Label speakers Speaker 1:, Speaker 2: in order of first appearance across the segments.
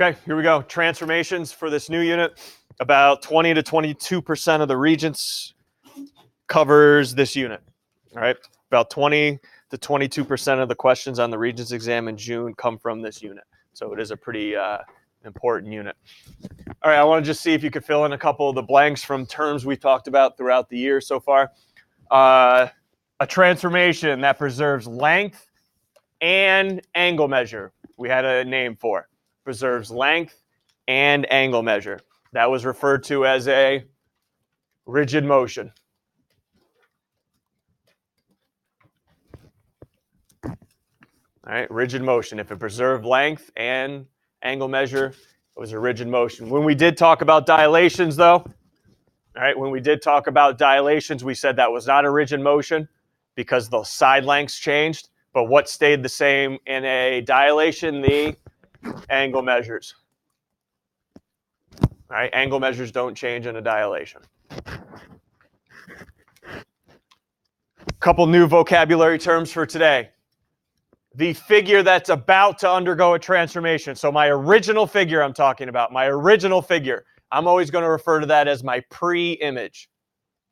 Speaker 1: Okay, here we go. Transformations for this new unit. About 20 to 22% of the regents covers this unit. All right, about 20 to 22% of the questions on the regents exam in June come from this unit. So it is a pretty important unit. All right, I want to just see if you could fill in a couple of the blanks from terms we've talked about throughout the year so far. A transformation that preserves length and angle measure. We had a name for. Preserves length and angle measure. That was referred to as a rigid motion. All right, rigid motion. If it preserved length and angle measure, it was a rigid motion. When we did talk about dilations, though, all right, when we did talk about dilations, we said that was not a rigid motion because the side lengths changed. But what stayed the same in a dilation? The angle measures. All right, angle measures don't change in a dilation. Couple new vocabulary terms for today. The figure that's about to undergo a transformation. So my original figure I'm talking about, my original figure, I'm always going to refer to that as my pre-image.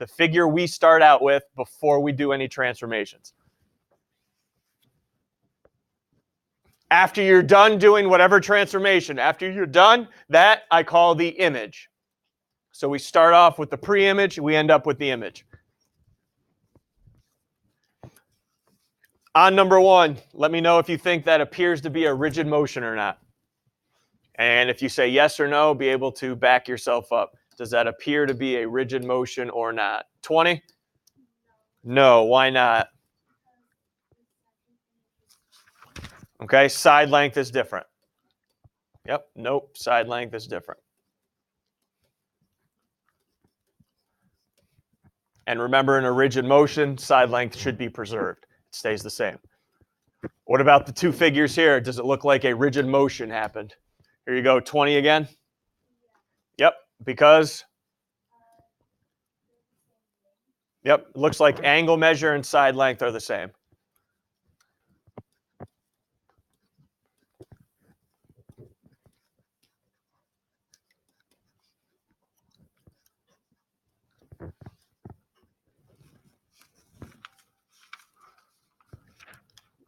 Speaker 1: The figure we start out with before we do any transformations. After you're done doing whatever transformation, after you're done, that I call the image. So we start off with the pre-image, we end up with the image. On number one, let me know if you think that appears to be a rigid motion or not. And if you say yes or no, be able to back yourself up. Does that appear to be a rigid motion or not? 20? No, why not? Okay, side length is different. Yep, nope, side length is different. And remember, in a rigid motion, side length should be preserved. It stays the same. What about the two figures here? Does it look like a rigid motion happened? Here you go, 20 again. Yep, because? Yep, looks like angle measure and side length are the same.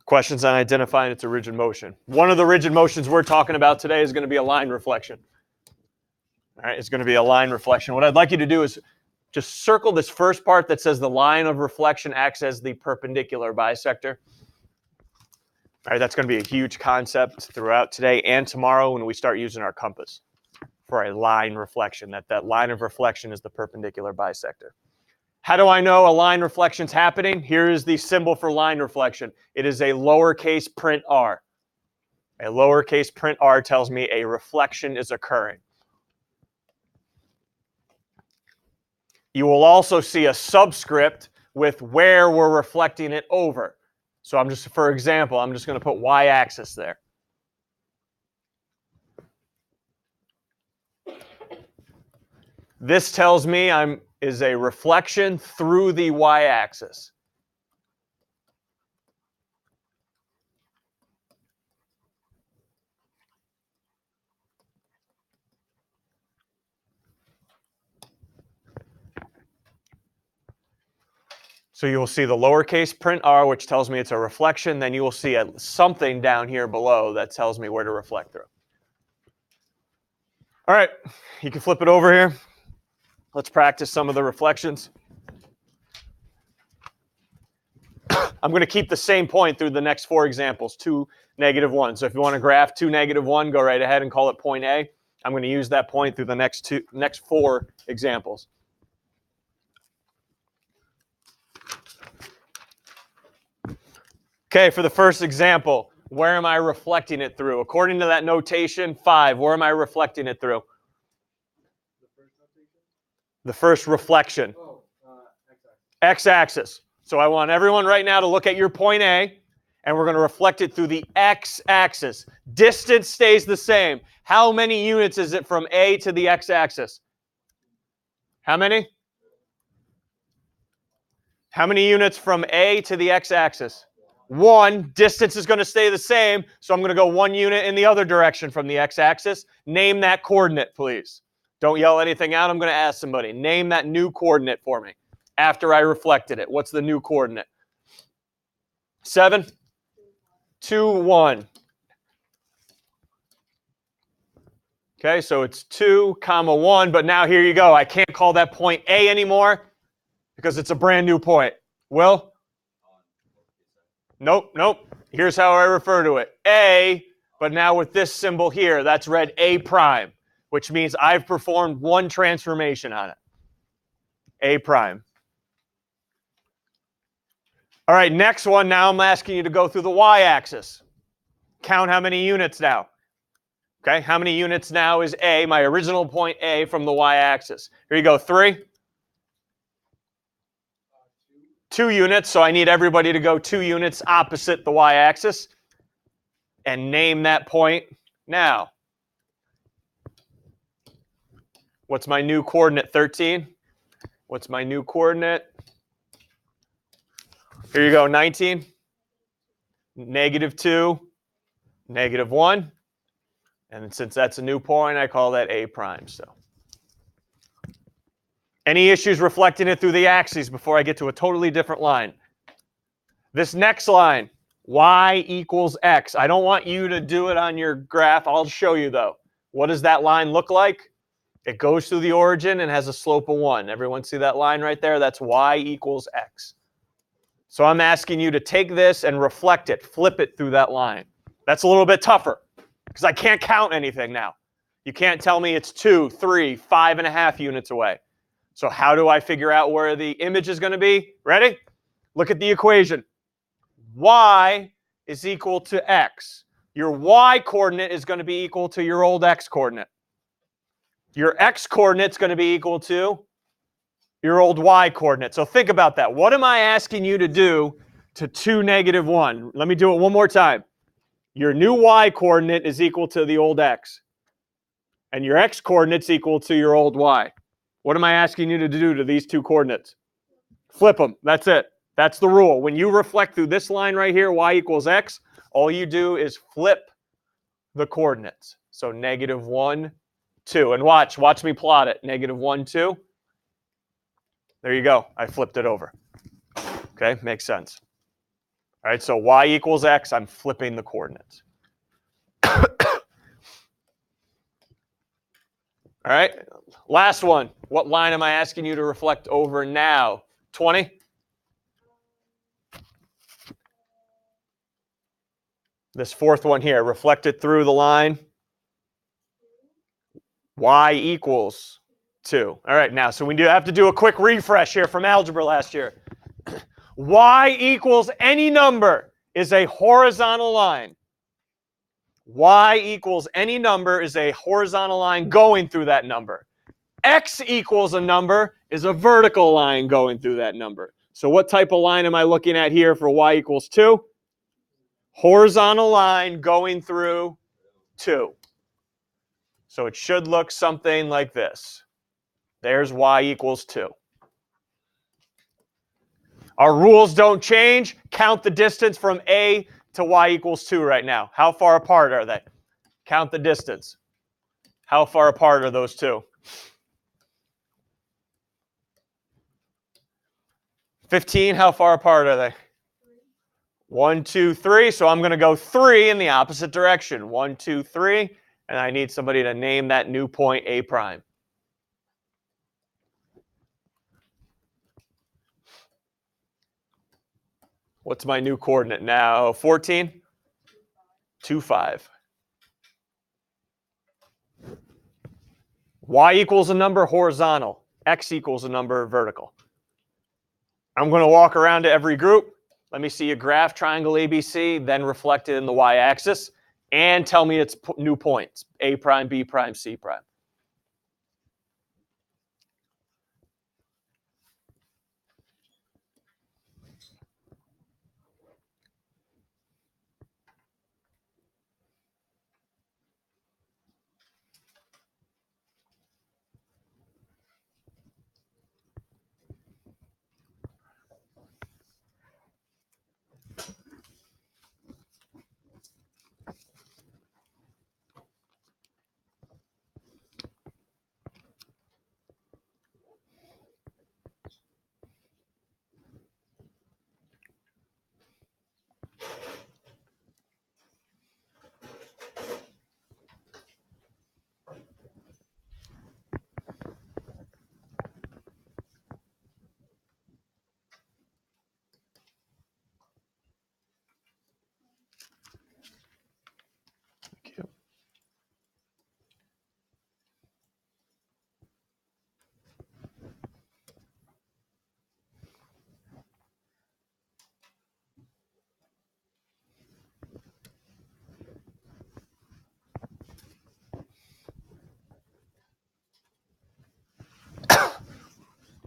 Speaker 1: Questions on identifying it's a rigid motion. One of the rigid motions we're talking about today is going to be a line reflection. All right, it's going to be a line reflection. What I'd like you to do is just circle this first part that says the line of reflection acts as the perpendicular bisector. All right, that's going to be a huge concept throughout today and tomorrow when we start using our compass for a line reflection, that line of reflection is the perpendicular bisector. How do I know a line reflection is happening? Here is the symbol for line reflection. It is a lowercase print r. A lowercase print r tells me a reflection is occurring. You will also see a subscript with where we're reflecting it over. So for example, I'm just going to put y-axis there. This tells me is a reflection through the y-axis. So you will see the lowercase print r, which tells me it's a reflection. Then you will see something down here below that tells me where to reflect through. All right, you can flip it over here. Let's practice some of the reflections. I'm going to keep the same point through the next 4 examples, 2, -1. So if you want to graph 2, -1, go right ahead and call it point A. I'm going to use that point through the next 4 examples. Okay, for the first example, where am I reflecting it through? According to that notation, 5, where am I reflecting it through? The first reflection. X-axis. So I want everyone right now to look at your point A, and we're going to reflect it through the X-axis. Distance stays the same. How many units is it from A to the X-axis? How many? How many units from A to the X-axis? 1. Distance is going to stay the same, so I'm going to go 1 unit in the other direction from the x-axis. Name that coordinate, please. Don't yell anything out. I'm going to ask somebody. Name that new coordinate for me after I reflected it. What's the new coordinate? 7, 2, 1. Okay, so it's 2, 1, but now here you go. I can't call that point A anymore because it's a brand new point. Will? Nope. Here's how I refer to it. A, but now with this symbol here, that's read A prime, which means I've performed one transformation on it. A prime. All right, next one. Now I'm asking you to go through the y-axis. Count how many units now. Okay, how many units now is A, my original point A, from the y-axis? Here you go, 3. 2 units, so I need everybody to go 2 units opposite the y-axis. And name that point now. What's my new coordinate, 13? What's my new coordinate? Here you go, 19. -2, -1. And since that's a new point, I call that A prime. So, any issues reflecting it through the axes before I get to a totally different line? This next line, y equals x. I don't want you to do it on your graph. I'll show you, though. What does that line look like? It goes through the origin and has a slope of 1. Everyone see that line right there? That's y equals x. So I'm asking you to take this and reflect it, flip it through that line. That's a little bit tougher because I can't count anything now. You can't tell me it's 2, 3, 5.5 units away. So how do I figure out where the image is going to be? Ready? Look at the equation. Y is equal to x. Your y coordinate is going to be equal to your old x coordinate. Your x coordinate is going to be equal to your old y coordinate. So think about that. What am I asking you to do to 2, -1? Let me do it one more time. Your new y coordinate is equal to the old x. And your x coordinate's equal to your old y. What am I asking you to do to these 2 coordinates? Flip them. That's it. That's the rule. When you reflect through this line right here, y equals x, all you do is flip the coordinates. So -1, 2. And watch me plot it. -1, 2. There you go. I flipped it over. Okay, makes sense. All right, so y equals x, I'm flipping the coordinates. All right, last one. What line am I asking you to reflect over now? 20? This fourth one here, reflect it through the line. Y equals 2. All right, now, so we do have to do a quick refresh here from algebra last year. Y equals any number is a horizontal line. Y equals any number is a horizontal line going through that number. X equals a number is a vertical line going through that number. So what type of line am I looking at here for y equals 2? Horizontal line going through 2. So it should look something like this. There's y equals 2. Our rules don't change. Count the distance from A to y equals 2 right now. How far apart are they? Count the distance. How far apart are those 2? 15, how far apart are they? 1, 2, 3. So I'm going to go 3 in the opposite direction. 1, 2, 3. And I need somebody to name that new point A prime. What's my new coordinate now? 14? 2, 5. Y equals a number horizontal. X equals a number vertical. I'm going to walk around to every group. Let me see a graph, triangle ABC, then reflect it in the y-axis, and tell me its new points, A prime, B prime, C prime.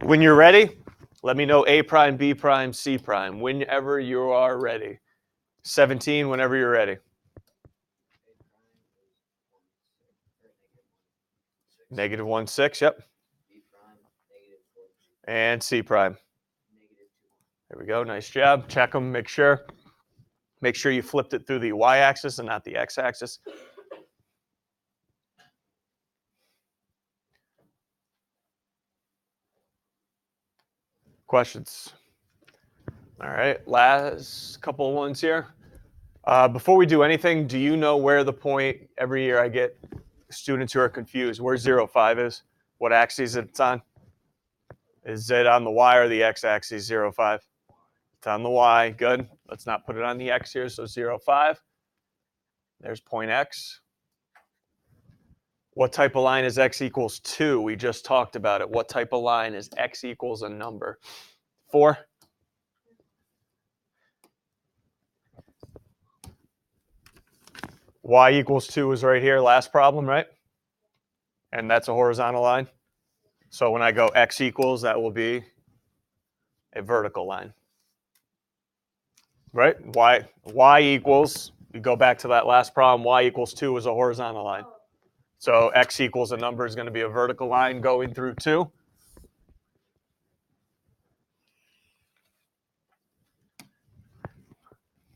Speaker 1: When you're ready, let me know A prime, B prime, C prime, whenever you are ready. 17, whenever you're ready. Negative 1, 6, yep. And C prime. There we go, nice job. Check them, make sure. Make sure you flipped it through the y-axis and not the x-axis. Questions? All right, last couple of ones here. Before we do anything, do you know where the point, every year I get students who are confused, where 0, 5 is? What axis it's on? Is it on the y or the x-axis, 0, 5? It's on the y, good. Let's not put it on the x here, so 0, 5. There's point x. What type of line is x equals 2? We just talked about it. What type of line is x equals a number? 4? Y equals 2 is right here, last problem, right? And that's a horizontal line. So when I go x equals, that will be a vertical line. Right? Y equals, we go back to that last problem, y equals 2 is a horizontal line. So x equals a number is going to be a vertical line going through 2.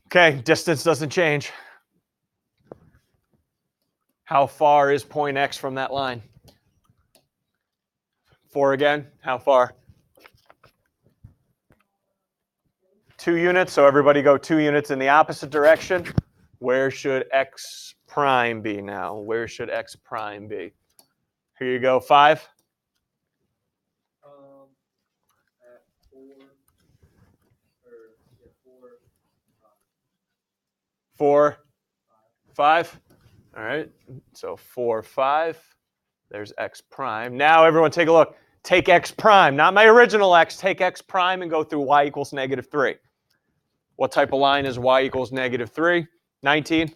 Speaker 1: Okay, distance doesn't change. How far is point x from that line? 4 again, how far? 2 units, so everybody go 2 units in the opposite direction. Where should x prime be now? Where should x prime be? Here you go, 5.
Speaker 2: At
Speaker 1: 4, 5. All right, so 4, 5. There's x prime. Now everyone take a look. Take x prime, not my original x. Take x prime and go through y equals negative 3. What type of line is y equals negative 3? 19.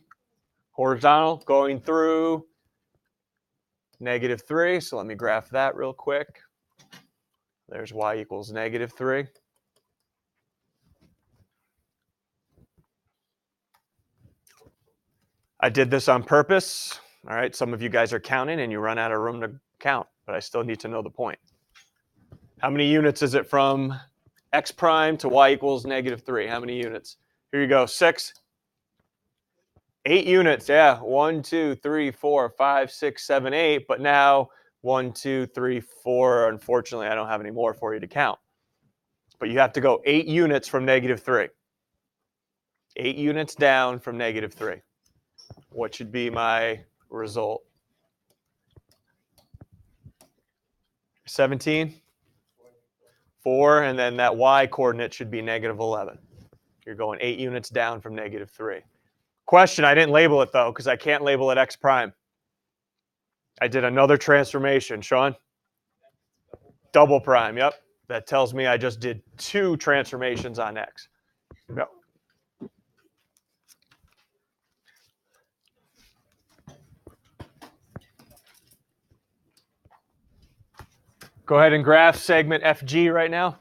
Speaker 1: Horizontal, going through negative 3. So let me graph that real quick. There's y equals negative 3. I did this on purpose. All right, some of you guys are counting and you run out of room to count, but I still need to know the point. How many units is it from x prime to y equals negative 3? How many units? Here you go, 6. 8 units, yeah. 1, 2, 3, 4, 5, 6, 7, 8. But now 1, 2, 3, 4. Unfortunately, I don't have any more for you to count. But you have to go 8 units from negative 3. 8 units down from negative 3. What should be my result? 17? 4, and then that y coordinate should be negative 11. You're going 8 units down from negative 3. Question, I didn't label it though, because I can't label it x prime. I did another transformation. Sean? Double prime, yep. That tells me I just did 2 transformations on x. Yep. Go ahead and graph segment FG right now.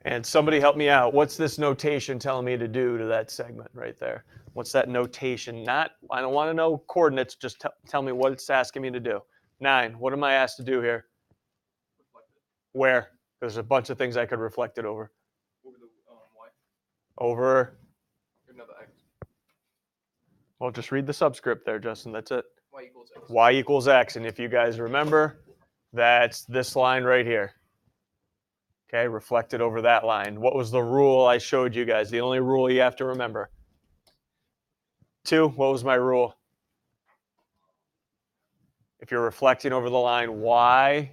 Speaker 1: And somebody help me out. What's this notation telling me to do to that segment right there? What's that notation? I don't want to know coordinates. Just tell me what it's asking me to do. 9. What am I asked to do here?
Speaker 2: reflected
Speaker 1: Where? There's a bunch of things I could reflect it over.
Speaker 2: over the y.
Speaker 1: Over.
Speaker 2: Another x.
Speaker 1: Well, just read the subscript there, Justin. That's it.
Speaker 2: Y equals x.
Speaker 1: Y equals x. And if you guys remember, that's this line right here. Okay, reflected over that line. What was the rule I showed you guys? The only rule you have to remember. 2, what was my rule? If you're reflecting over the line, y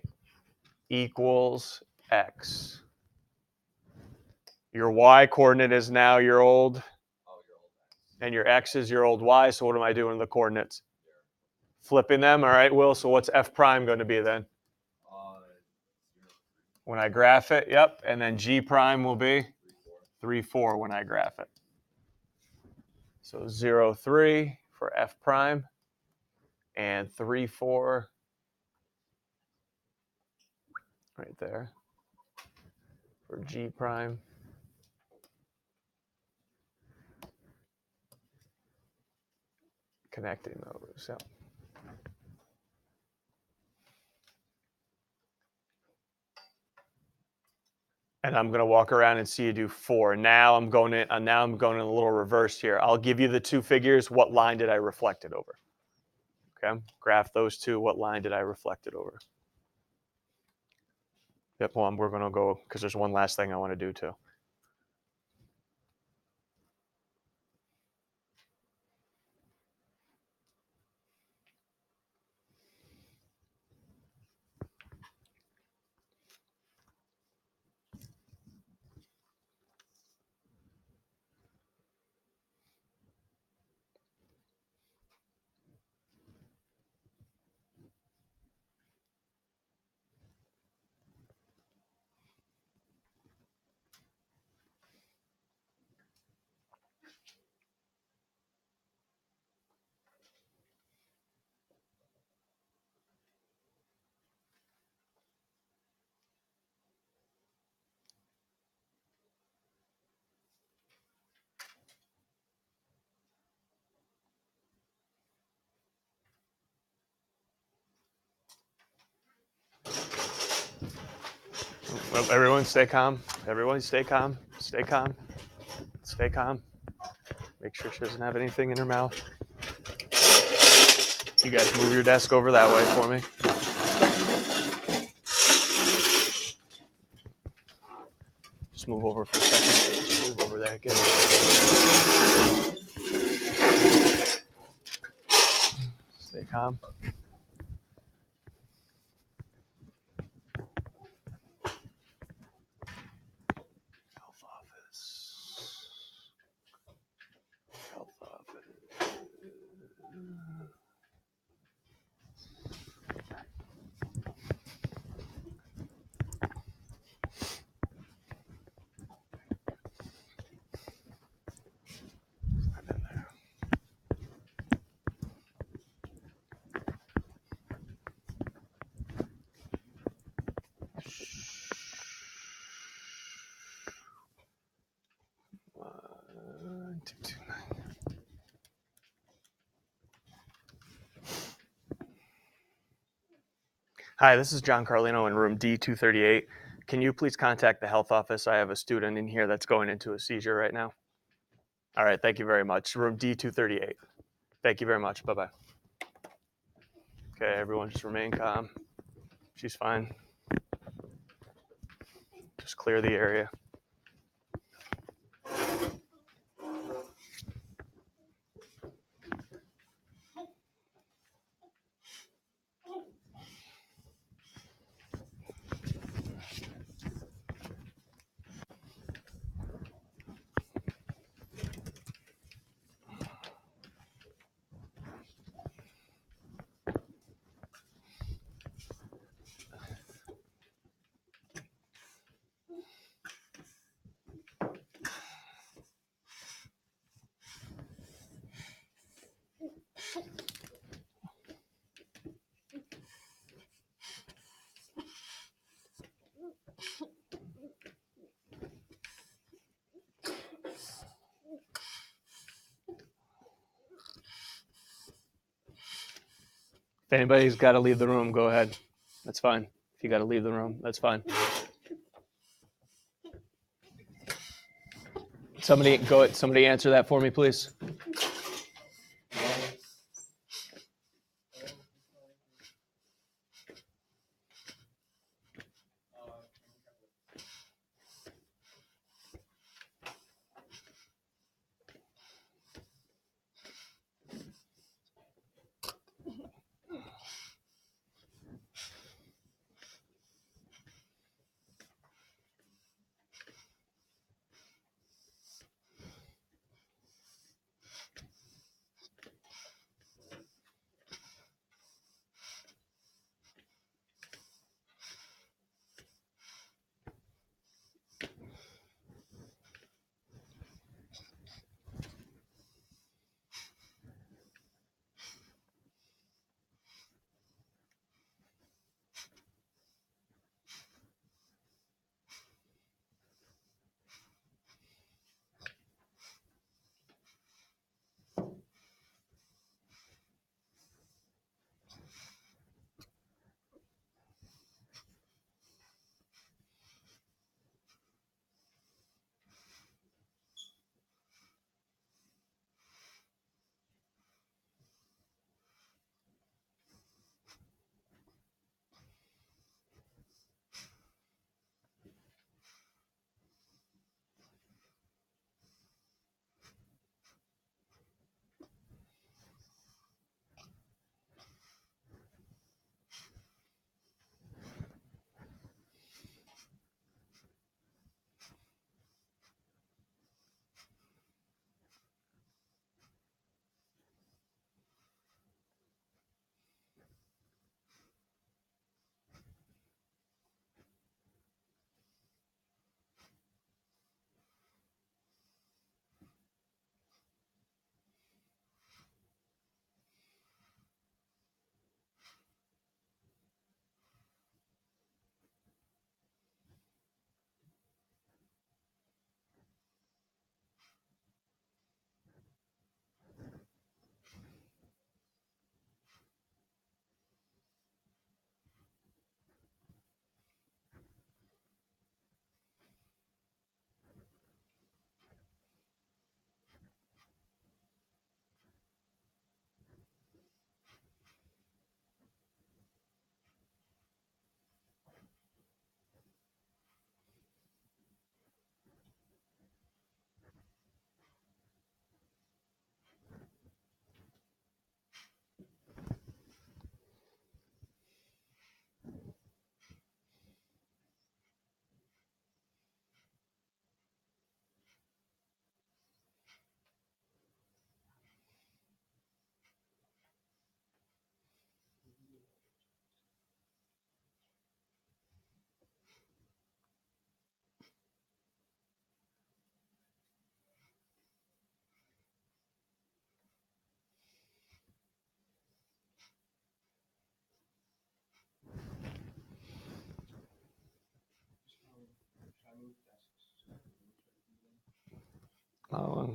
Speaker 1: equals x. Your y coordinate is now your old And your x is your old y, so what am I doing with the coordinates? Flipping them, all right, Will? So what's f prime going to be then? When I graph it, yep. And then g prime will be 3, 4 when I graph it. So 0, 3 for f prime and 3, 4 right there for g prime. Connecting those. So. And I'm going to walk around and see you do 4. Now I'm going in a little reverse here. I'll give you the two figures. What line did I reflect it over? Okay, graph those two. What line did I reflect it over? Yep, well, we're going to go, because there's one last thing I want to do too. Well, everyone stay calm. Everyone stay calm. Stay calm. Stay calm. Make sure she doesn't have anything in her mouth. You guys move your desk over that way for me. Just move over for a second. Just move over there. Get it. Stay calm. Health office. Health office. Hi, this is John Carlino in room D238. Can you please contact the health office? I have a student in here that's going into a seizure right now. All right, thank you very much. Room D238. Thank you very much. Bye-bye. Okay, everyone just remain calm. She's fine. Just clear the area. If anybody's got to leave the room, go ahead. That's fine. If you got to leave the room, that's fine. Somebody go ahead. Somebody answer that for me, please.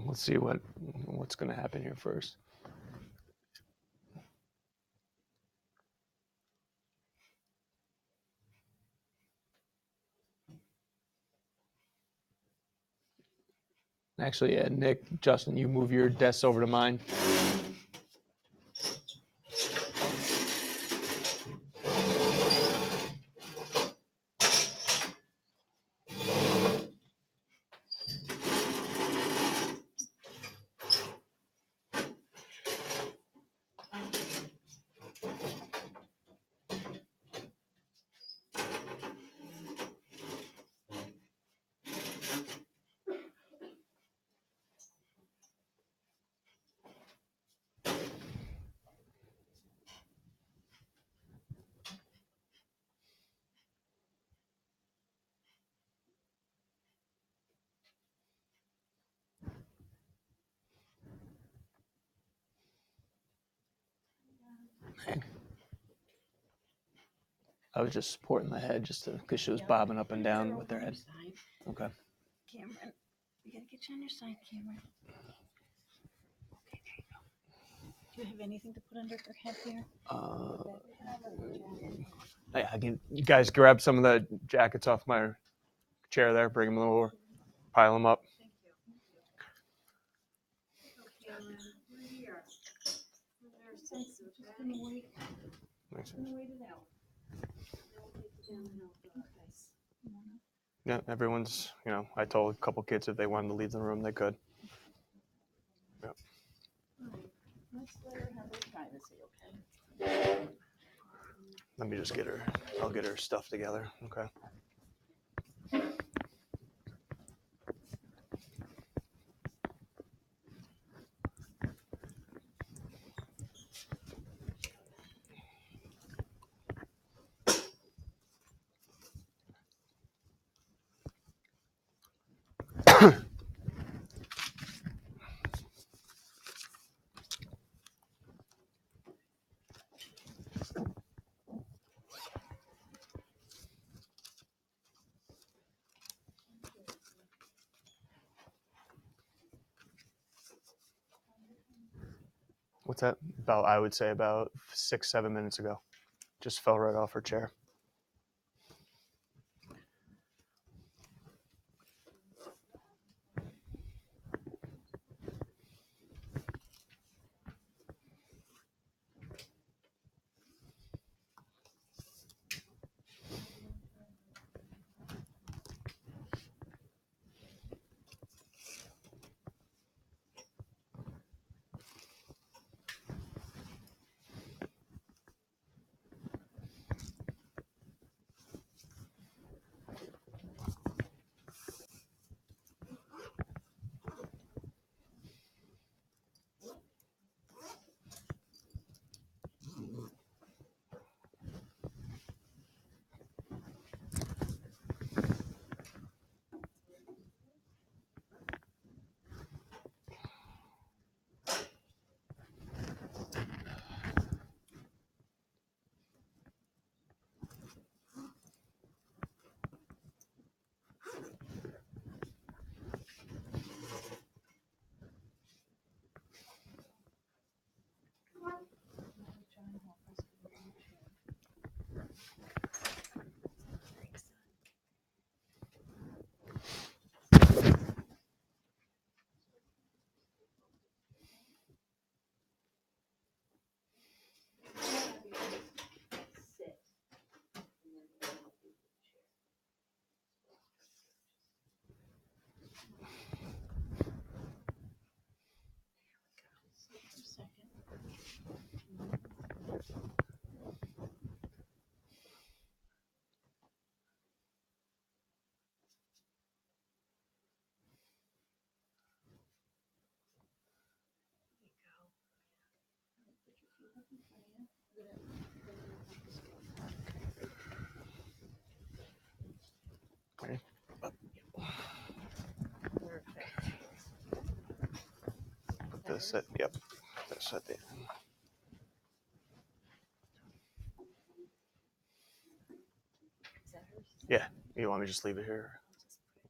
Speaker 1: Let's see what's going to happen here first. Actually, yeah, Nick, Justin, you move your desks over to mine. I was just supporting the head just because she was bobbing up and down with her head. Okay.
Speaker 3: Cameron, we gotta get you on your side, Cameron. Okay, there you go. Do you have anything to put under her head here?
Speaker 1: Yeah, you guys grab some of the jackets off my chair there, bring them over, pile them up.
Speaker 3: Thank you. Cameron, we're here. Just gonna wait.
Speaker 1: Thanks.
Speaker 3: Just gonna wait it out. They'll take you down and out the ice.
Speaker 1: Yeah, everyone's, I told a couple kids if they wanted to leave the room, they could.
Speaker 3: All right. Let's let her have her privacy, okay?
Speaker 1: Let me just I'll get her stuff together. Okay. What's that? I would say about 6-7 minutes ago. Just fell right off her chair. Okay.
Speaker 3: Perfect.
Speaker 1: Put this at, yep. This at the end.
Speaker 3: Is that hers?
Speaker 1: Yeah. You want me to just leave it here?
Speaker 3: I'll just put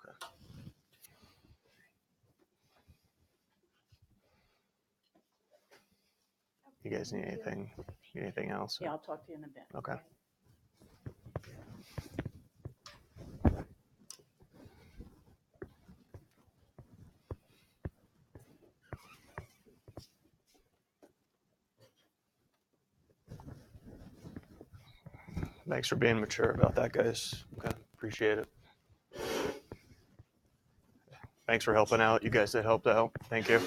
Speaker 1: You guys need anything else?
Speaker 3: Yeah, I'll talk to you in a bit.
Speaker 1: Okay. Thanks for being mature about that, guys. Okay, appreciate it. Thanks for helping out. You guys that helped out. Thank you.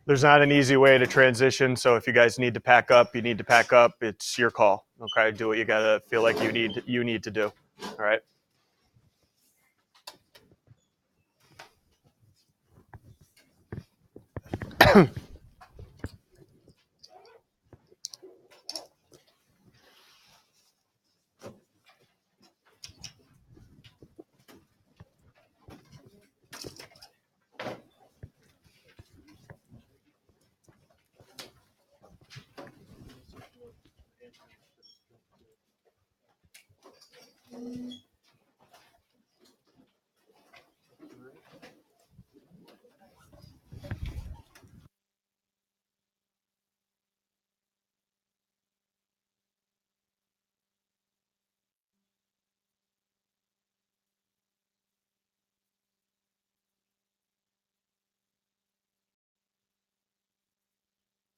Speaker 1: There's not an easy way to transition, so if you guys need to pack up, you need to pack up. It's your call. Okay, do what you gotta feel like you need to do. All right.